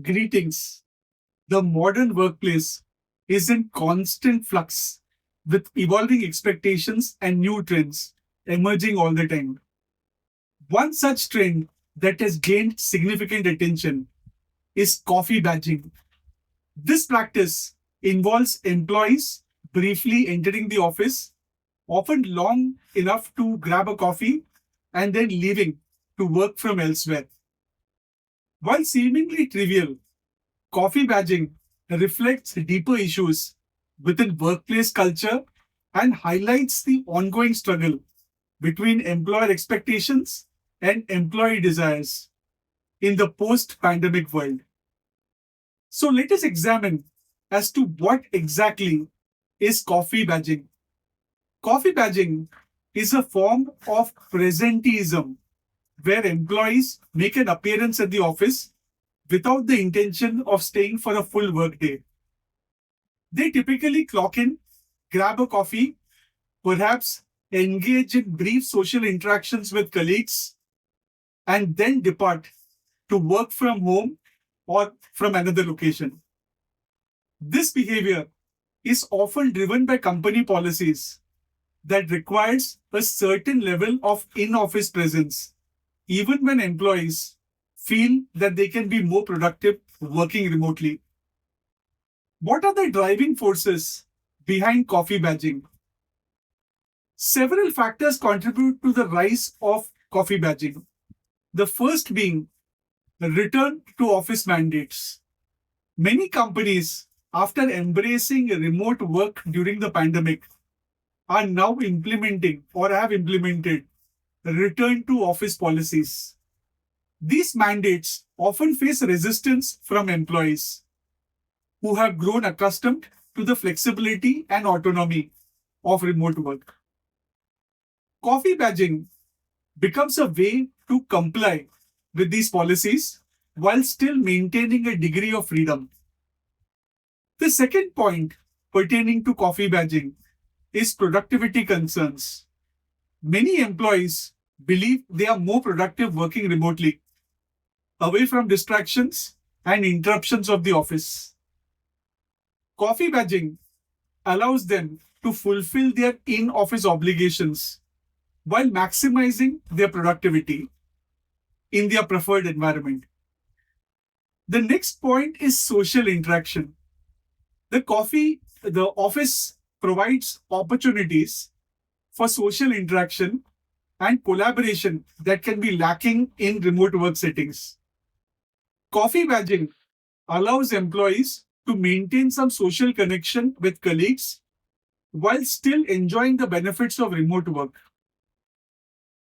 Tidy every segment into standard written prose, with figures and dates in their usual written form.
Greetings. The modern workplace is in constant flux with evolving expectations and new trends emerging all the time. One such trend that has gained significant attention is coffee badging. This practice involves employees briefly entering the office, often long enough to grab a coffee, and then leaving to work from elsewhere. While seemingly trivial, coffee badging reflects deeper issues within workplace culture and highlights the ongoing struggle between employer expectations and employee desires in the post pandemic world. So let us examine as to what exactly is coffee badging. Coffee badging is a form of presenteeism where employees make an appearance at the office without the intention of staying for a full workday. They typically clock in, grab a coffee, perhaps engage in brief social interactions with colleagues, and then depart to work from home or from another location. This behavior is often driven by company policies that requires a certain level of in-office presence, even when employees feel that they can be more productive working remotely. What are the driving forces behind coffee badging? Several factors contribute to the rise of coffee badging. The first being the return to office mandates. Many companies, after embracing remote work during the pandemic, are now implementing or have implemented return to office policies. These mandates often face resistance from employees who have grown accustomed to the flexibility and autonomy of remote work. Coffee badging becomes a way to comply with these policies while still maintaining a degree of freedom. The second point pertaining to coffee badging is productivity concerns. Many employees believe they are more productive working remotely, away from distractions and interruptions of the office. Coffee badging allows them to fulfill their in office obligations while maximizing their productivity in their preferred environment. The next point is social interaction. The office provides opportunities for social interaction and collaboration that can be lacking in remote work settings. Coffee badging allows employees to maintain some social connection with colleagues while still enjoying the benefits of remote work.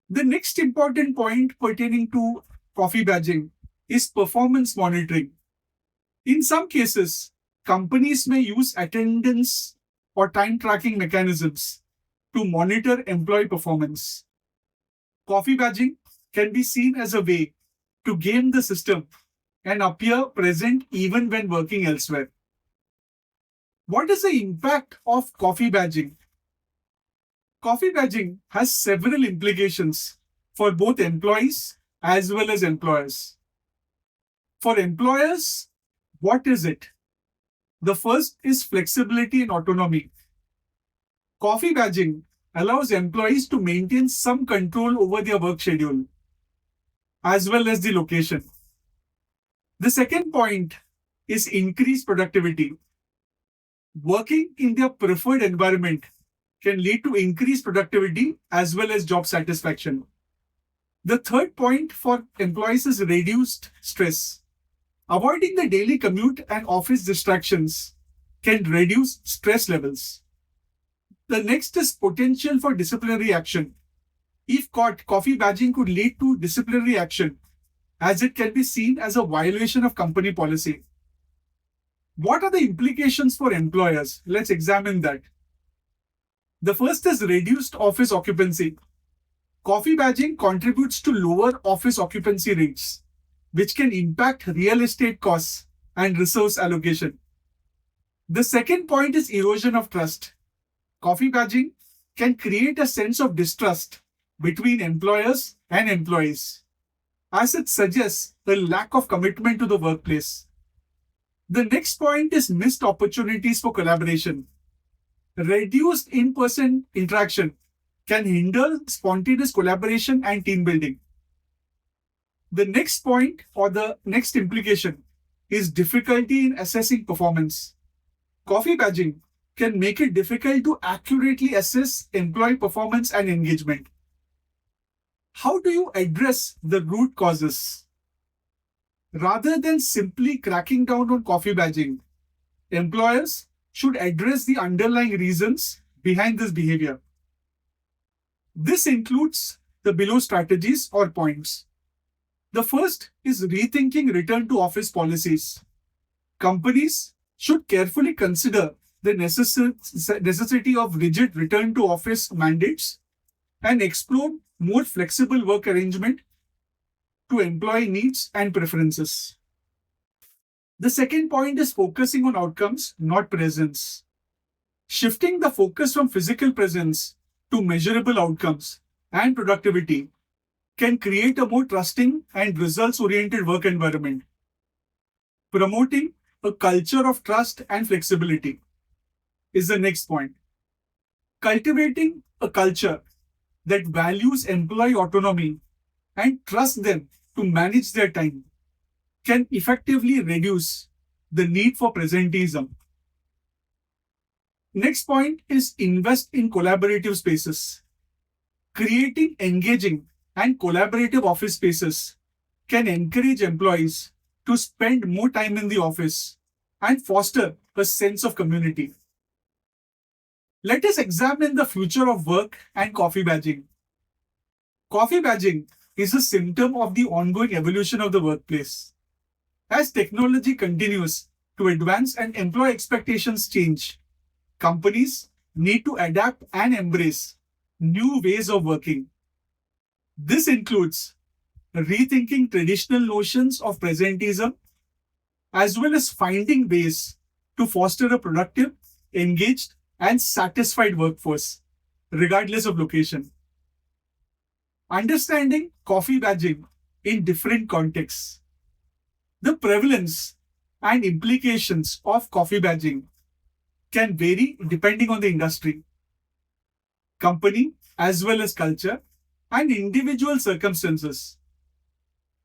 The next important point pertaining to coffee badging is performance monitoring. In some cases, companies may use attendance or time tracking mechanisms to monitor employee performance. Coffee badging can be seen as a way to game the system and appear present even when working elsewhere. What is the impact of coffee badging? Coffee badging has several implications for both employees as well as employers. For employers, what is it? The first is flexibility and autonomy. Coffee badging allows employees to maintain some control over their work schedule as well as the location. The second point is increased productivity. Working in their preferred environment can lead to increased productivity as well as job satisfaction. The third point for employees is reduced stress. Avoiding the daily commute and office distractions can reduce stress levels. The next is potential for disciplinary action. If caught, coffee badging could lead to disciplinary action as it can be seen as a violation of company policy. What are the implications for employers? Let's examine that. The first is reduced office occupancy. Coffee badging contributes to lower office occupancy rates, which can impact real estate costs and resource allocation. The second point is erosion of trust. Coffee badging can create a sense of distrust between employers and employees, as it suggests a lack of commitment to the workplace. The next point is missed opportunities for collaboration. Reduced in-person interaction can hinder spontaneous collaboration and team building. The next point or the next implication is difficulty in assessing performance. Coffee badging can make it difficult to accurately assess employee performance and engagement. How do you address the root causes? Rather than simply cracking down on coffee badging, employers should address the underlying reasons behind this behavior. This includes the below strategies or points. The first is rethinking return to office policies. Companies should carefully consider the necessity of rigid return to office mandates and explore more flexible work arrangement to employee needs and preferences. The second point is focusing on outcomes, not presence. Shifting the focus from physical presence to measurable outcomes and productivity can create a more trusting and results-oriented work environment. Promoting a culture of trust and flexibility is the next point. Cultivating a culture that values employee autonomy and trusts them to manage their time can effectively reduce the need for presenteeism. Next point is invest in collaborative spaces. Creating engaging and collaborative office spaces can encourage employees to spend more time in the office and foster a sense of community. Let us examine the future of work and coffee badging. Coffee badging is a symptom of the ongoing evolution of the workplace. As technology continues to advance and employee expectations change, companies need to adapt and embrace new ways of working. This includes rethinking traditional notions of presenteeism, as well as finding ways to foster a productive, engaged, and satisfied workforce, regardless of location. Understanding coffee badging in different contexts. The prevalence and implications of coffee badging can vary depending on the industry, company, as well as culture, and individual circumstances.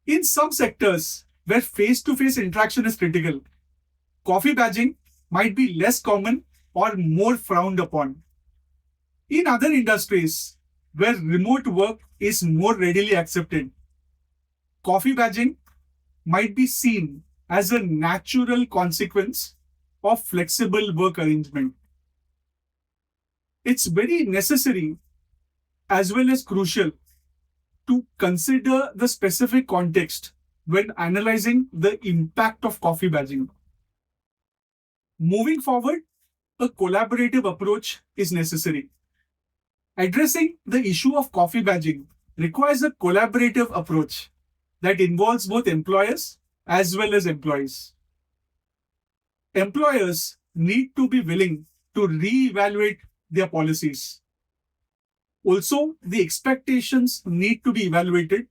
In some sectors where face-to-face interaction is critical, coffee badging might be less common or more frowned upon. In other industries where remote work is more readily accepted, coffee badging might be seen as a natural consequence of flexible work arrangement. It's very necessary as well as crucial to consider the specific context when analyzing the impact of coffee badging. Moving forward, a collaborative approach is necessary. Addressing the issue of coffee badging requires a collaborative approach that involves both employers as well as employees. Employers need to be willing to re-evaluate their policies. Also, the expectations need to be evaluated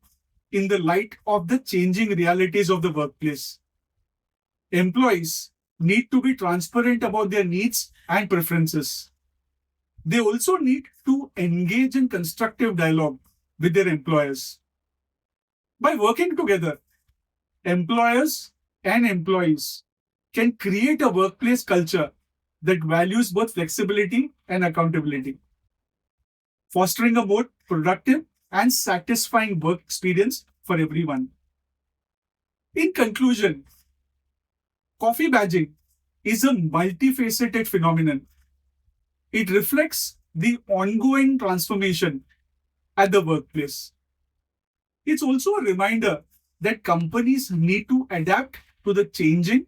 in the light of the changing realities of the workplace. Employees need to be transparent about their needs and preferences. They also need to engage in constructive dialogue with their employers. By working together, employers and employees can create a workplace culture that values both flexibility and accountability, fostering a more productive and satisfying work experience for everyone. In conclusion, coffee badging is a multifaceted phenomenon. It reflects the ongoing transformation at the workplace. It's also a reminder that companies need to adapt to the changing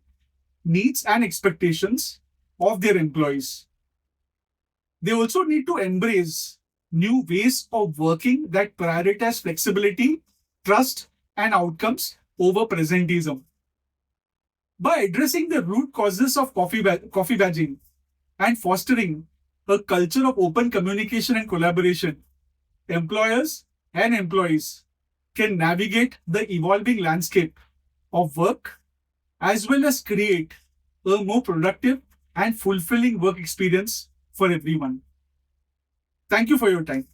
needs and expectations of their employees. They also need to embrace new ways of working that prioritize flexibility, trust, and outcomes over presenteeism. By addressing the root causes of coffee badging and fostering a culture of open communication and collaboration, employers and employees can navigate the evolving landscape of work as well as create a more productive and fulfilling work experience for everyone. Thank you for your time.